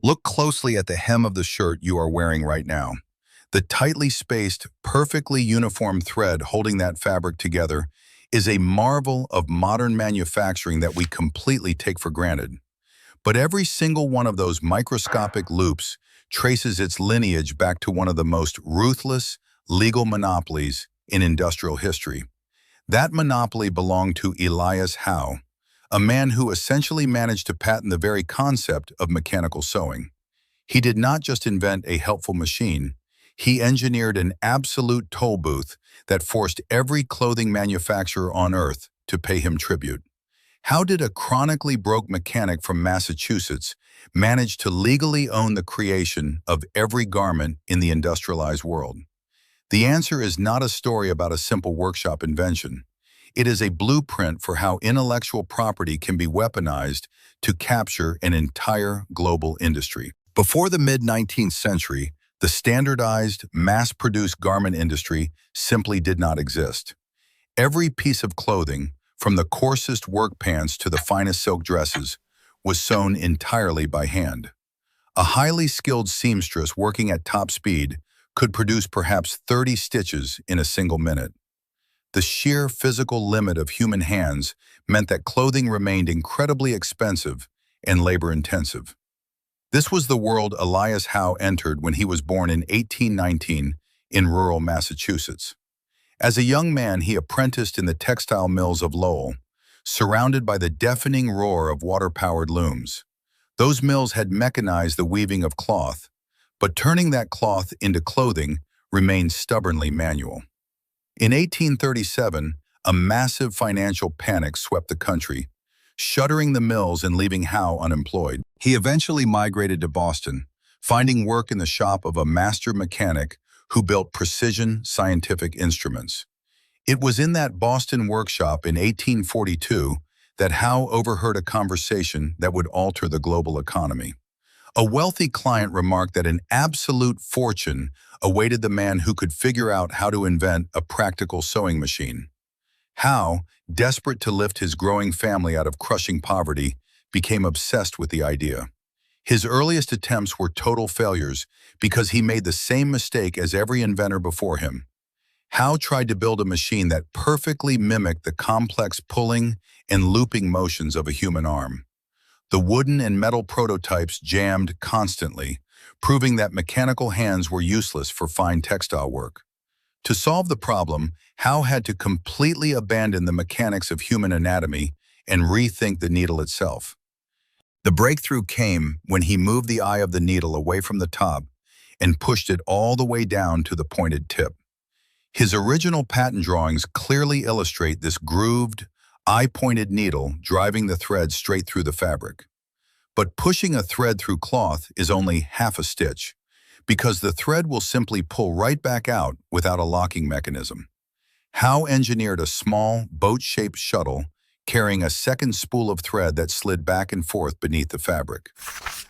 Look closely at the hem of the shirt you are wearing right now. The tightly spaced, perfectly uniform thread holding that fabric together is a marvel of modern manufacturing that we completely take for granted. But every single one of those microscopic loops traces its lineage back to one of the most ruthless legal monopolies in industrial history. That monopoly belonged to Elias Howe, a man who essentially managed to patent the very concept of mechanical sewing. He did not just invent a helpful machine, he engineered an absolute toll booth that forced every clothing manufacturer on earth to pay him tribute. How did a chronically broke mechanic from Massachusetts manage to legally own the creation of every garment in the industrialized world? The answer is not a story about a simple workshop invention. It is a blueprint for how intellectual property can be weaponized to capture an entire global industry. Before the mid-19th century, the standardized, mass-produced garment industry simply did not exist. Every piece of clothing, from the coarsest work pants to the finest silk dresses, was sewn entirely by hand. A highly skilled seamstress working at top speed could produce perhaps 30 stitches in a single minute. The sheer physical limit of human hands meant that clothing remained incredibly expensive and labor-intensive. This was the world Elias Howe entered when he was born in 1819 in rural Massachusetts. As a young man, he apprenticed in the textile mills of Lowell, surrounded by the deafening roar of water-powered looms. Those mills had mechanized the weaving of cloth, but turning that cloth into clothing remained stubbornly manual. In 1837, a massive financial panic swept the country, shuttering the mills and leaving Howe unemployed. He eventually migrated to Boston, finding work in the shop of a master mechanic who built precision scientific instruments. It was in that Boston workshop in 1842 that Howe overheard a conversation that would alter the global economy. A wealthy client remarked that an absolute fortune awaited the man who could figure out how to invent a practical sewing machine. Howe, desperate to lift his growing family out of crushing poverty, became obsessed with the idea. His earliest attempts were total failures because he made the same mistake as every inventor before him. Howe tried to build a machine that perfectly mimicked the complex pulling and looping motions of a human arm. The wooden and metal prototypes jammed constantly, proving that mechanical hands were useless for fine textile work. To solve the problem, Howe had to completely abandon the mechanics of human anatomy and rethink the needle itself. The breakthrough came when he moved the eye of the needle away from the top and pushed it all the way down to the pointed tip. His original patent drawings clearly illustrate this grooved, eye-pointed needle driving the thread straight through the fabric. But pushing a thread through cloth is only half a stitch, because the thread will simply pull right back out without a locking mechanism. Howe engineered a small, boat-shaped shuttle carrying a second spool of thread that slid back and forth beneath the fabric.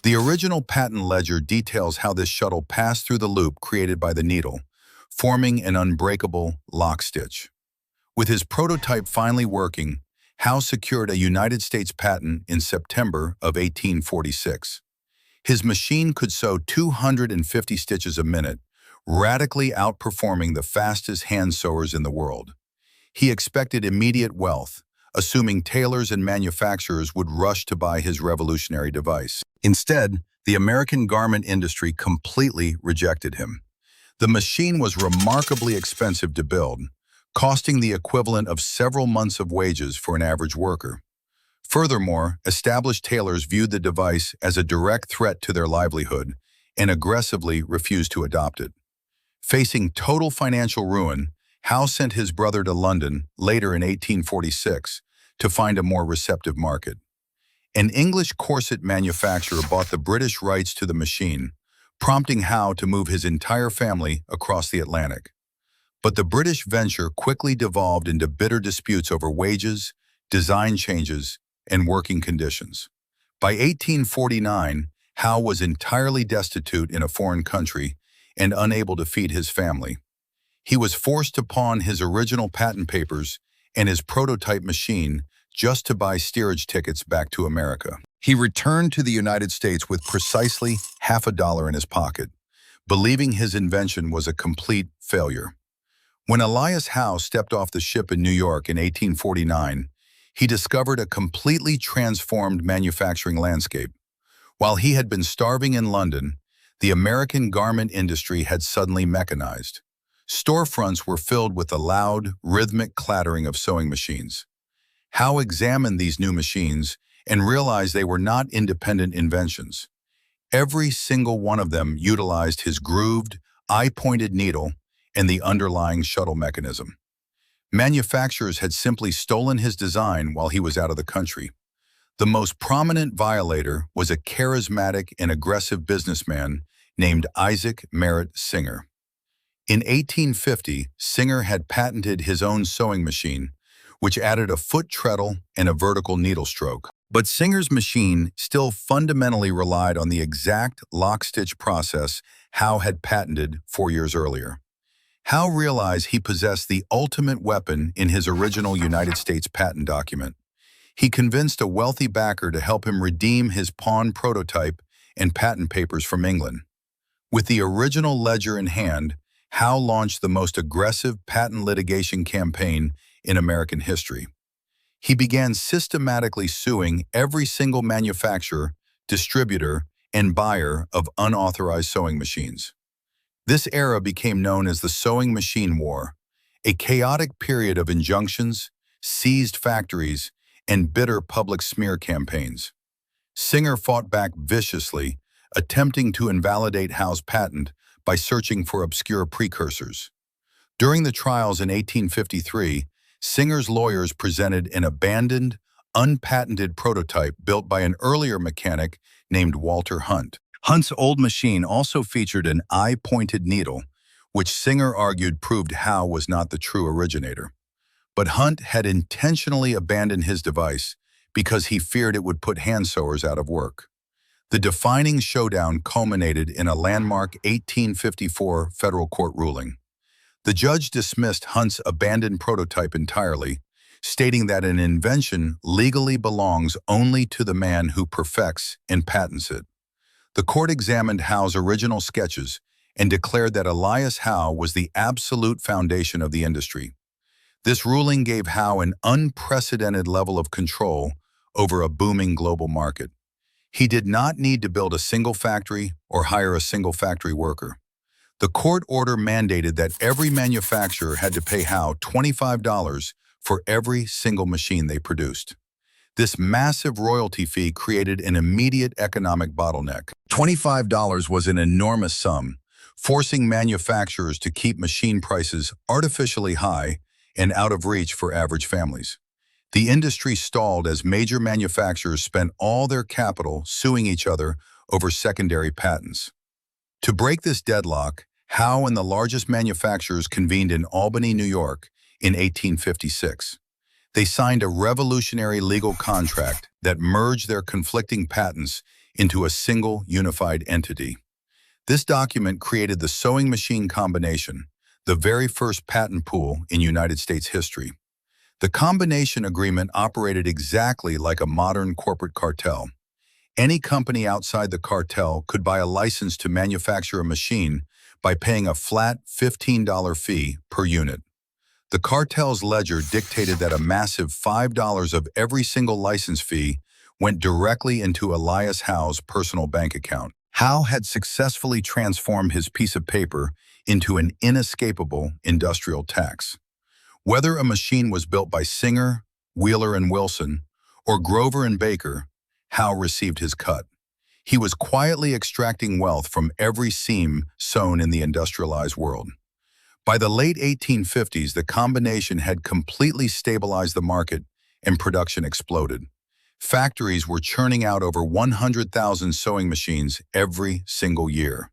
The original patent ledger details how this shuttle passed through the loop created by the needle, forming an unbreakable lock stitch. With his prototype finally working, Howe secured a United States patent in September of 1846. His machine could sew 250 stitches a minute, radically outperforming the fastest hand sewers in the world. He expected immediate wealth, assuming tailors and manufacturers would rush to buy his revolutionary device. Instead, the American garment industry completely rejected him. The machine was remarkably expensive to build, costing the equivalent of several months of wages for an average worker. Furthermore, established tailors viewed the device as a direct threat to their livelihood and aggressively refused to adopt it. Facing total financial ruin, Howe sent his brother to London, later in 1846, to find a more receptive market. An English corset manufacturer bought the British rights to the machine, prompting Howe to move his entire family across the Atlantic. But the British venture quickly devolved into bitter disputes over wages, design changes, and working conditions. By 1849, Howe was entirely destitute in a foreign country and unable to feed his family. He was forced to pawn his original patent papers and his prototype machine just to buy steerage tickets back to America. He returned to the United States with precisely half a dollar in his pocket, believing his invention was a complete failure. When Elias Howe stepped off the ship in New York in 1849, he discovered a completely transformed manufacturing landscape. While he had been starving in London, the American garment industry had suddenly mechanized. Storefronts were filled with the loud, rhythmic clattering of sewing machines. Howe examined these new machines and realized they were not independent inventions. Every single one of them utilized his grooved, eye-pointed needle and the underlying shuttle mechanism. Manufacturers had simply stolen his design while he was out of the country. The most prominent violator was a charismatic and aggressive businessman named Isaac Merritt Singer. In 1850, Singer had patented his own sewing machine, which added a foot treadle and a vertical needle stroke. But Singer's machine still fundamentally relied on the exact lock-stitch process Howe had patented 4 years earlier. Howe realized he possessed the ultimate weapon in his original United States patent document. He convinced a wealthy backer to help him redeem his pawn prototype and patent papers from England. With the original ledger in hand, Howe launched the most aggressive patent litigation campaign in American history. He began systematically suing every single manufacturer, distributor, and buyer of unauthorized sewing machines. This era became known as the Sewing Machine War, a chaotic period of injunctions, seized factories, and bitter public smear campaigns. Singer fought back viciously, attempting to invalidate Howe's patent by searching for obscure precursors. During the trials in 1853, Singer's lawyers presented an abandoned, unpatented prototype built by an earlier mechanic named Walter Hunt. Hunt's old machine also featured an eye-pointed needle, which Singer argued proved Howe was not the true originator. But Hunt had intentionally abandoned his device because he feared it would put hand sewers out of work. The defining showdown culminated in a landmark 1854 federal court ruling. The judge dismissed Hunt's abandoned prototype entirely, stating that an invention legally belongs only to the man who perfects and patents it. The court examined Howe's original sketches and declared that Elias Howe was the absolute foundation of the industry. This ruling gave Howe an unprecedented level of control over a booming global market. He did not need to build a single factory or hire a single factory worker. The court order mandated that every manufacturer had to pay Howe $25 for every single machine they produced. This massive royalty fee created an immediate economic bottleneck. $25 was an enormous sum, forcing manufacturers to keep machine prices artificially high and out of reach for average families. The industry stalled as major manufacturers spent all their capital suing each other over secondary patents. To break this deadlock, Howe and the largest manufacturers convened in Albany, New York in 1856. They signed a revolutionary legal contract that merged their conflicting patents into a single unified entity. This document created the sewing machine combination, the very first patent pool in United States history. The combination agreement operated exactly like a modern corporate cartel. Any company outside the cartel could buy a license to manufacture a machine by paying a flat $15 fee per unit. The cartel's ledger dictated that a massive $5 of every single license fee went directly into Elias Howe's personal bank account. Howe had successfully transformed his piece of paper into an inescapable industrial tax. Whether a machine was built by Singer, Wheeler and Wilson, or Grover and Baker, Howe received his cut. He was quietly extracting wealth from every seam sewn in the industrialized world. By the late 1850s, the combination had completely stabilized the market and production exploded. Factories were churning out over 100,000 sewing machines every single year.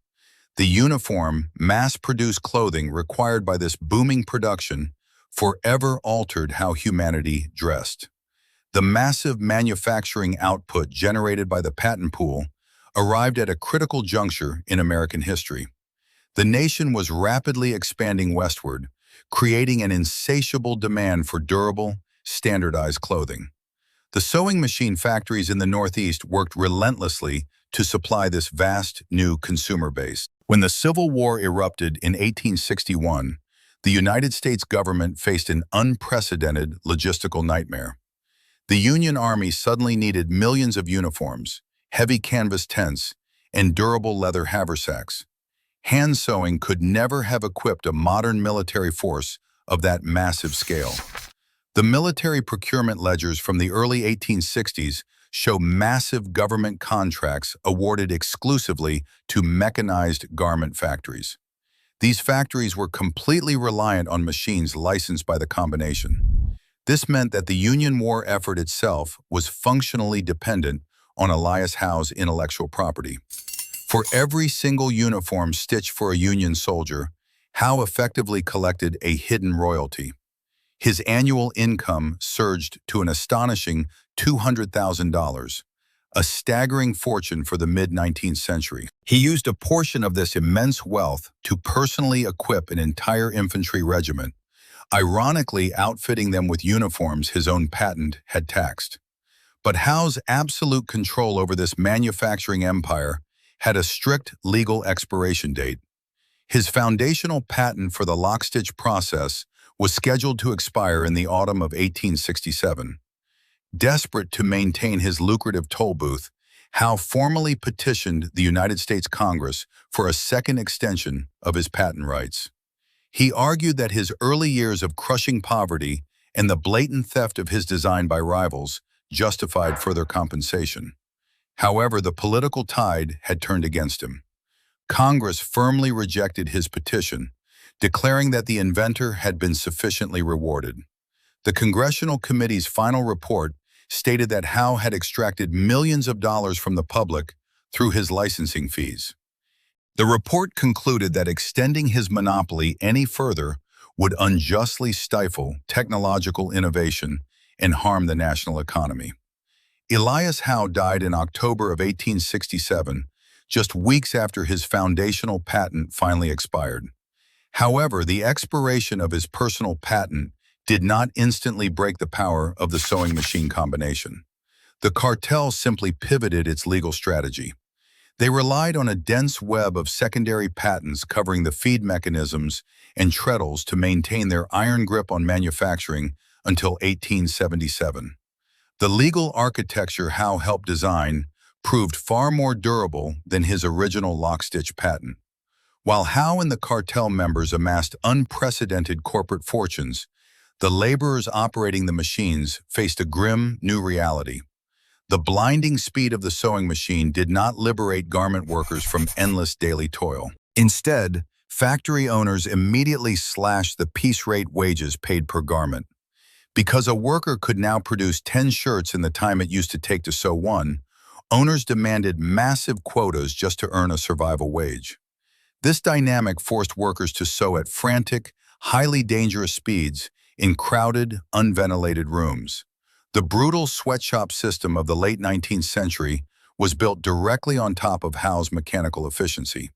The uniform, mass-produced clothing required by this booming production forever altered how humanity dressed. The massive manufacturing output generated by the patent pool arrived at a critical juncture in American history. The nation was rapidly expanding westward, creating an insatiable demand for durable, standardized clothing. The sewing machine factories in the Northeast worked relentlessly to supply this vast new consumer base. When the Civil War erupted in 1861, the United States government faced an unprecedented logistical nightmare. The Union Army suddenly needed millions of uniforms, heavy canvas tents, and durable leather haversacks. Hand sewing could never have equipped a modern military force of that massive scale. The military procurement ledgers from the early 1860s show massive government contracts awarded exclusively to mechanized garment factories. These factories were completely reliant on machines licensed by the combination. This meant that the Union war effort itself was functionally dependent on Elias Howe's intellectual property. For every single uniform stitched for a Union soldier, Howe effectively collected a hidden royalty. His annual income surged to an astonishing $200,000, a staggering fortune for the mid-19th century. He used a portion of this immense wealth to personally equip an entire infantry regiment, ironically outfitting them with uniforms his own patent had taxed. But Howe's absolute control over this manufacturing empire had a strict legal expiration date. His foundational patent for the lock-stitch process was scheduled to expire in the autumn of 1867. Desperate to maintain his lucrative toll booth, Howe formally petitioned the United States Congress for a second extension of his patent rights. He argued that his early years of crushing poverty and the blatant theft of his design by rivals justified further compensation. However, the political tide had turned against him. Congress firmly rejected his petition, declaring that the inventor had been sufficiently rewarded. The Congressional Committee's final report stated that Howe had extracted millions of dollars from the public through his licensing fees. The report concluded that extending his monopoly any further would unjustly stifle technological innovation and harm the national economy. Elias Howe died in October of 1867, just weeks after his foundational patent finally expired. However, the expiration of his personal patent did not instantly break the power of the sewing machine combination. The cartel simply pivoted its legal strategy. They relied on a dense web of secondary patents covering the feed mechanisms and treadles to maintain their iron grip on manufacturing until 1877. The legal architecture Howe helped design proved far more durable than his original lock-stitch patent. While Howe and the cartel members amassed unprecedented corporate fortunes, the laborers operating the machines faced a grim new reality. The blinding speed of the sewing machine did not liberate garment workers from endless daily toil. Instead, factory owners immediately slashed the piece rate wages paid per garment. Because a worker could now produce 10 shirts in the time it used to take to sew one, owners demanded massive quotas just to earn a survival wage. This dynamic forced workers to sew at frantic, highly dangerous speeds in crowded, unventilated rooms. The brutal sweatshop system of the late 19th century was built directly on top of Howe's mechanical efficiency.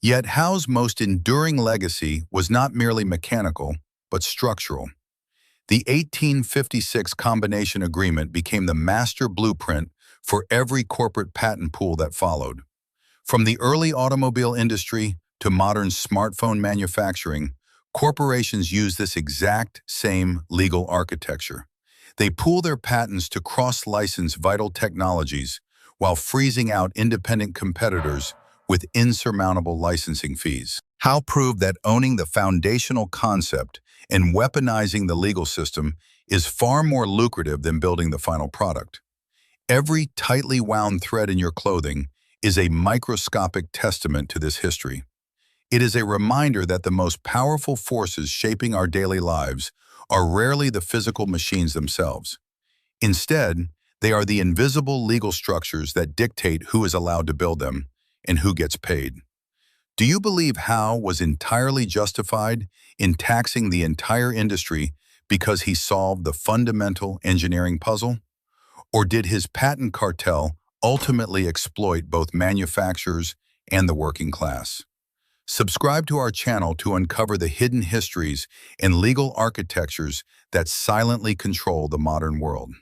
Yet Howe's most enduring legacy was not merely mechanical, but structural. The 1856 combination agreement became the master blueprint for every corporate patent pool that followed. From the early automobile industry to modern smartphone manufacturing, corporations use this exact same legal architecture. They pool their patents to cross-license vital technologies while freezing out independent competitors with insurmountable licensing fees. Howe proved that owning the foundational concept and weaponizing the legal system is far more lucrative than building the final product. Every tightly wound thread in your clothing is a microscopic testament to this history. It is a reminder that the most powerful forces shaping our daily lives are rarely the physical machines themselves. Instead, they are the invisible legal structures that dictate who is allowed to build them and who gets paid. Do you believe Howe was entirely justified in taxing the entire industry because he solved the fundamental engineering puzzle? Or did his patent cartel ultimately exploit both manufacturers and the working class? Subscribe to our channel to uncover the hidden histories and legal architectures that silently control the modern world.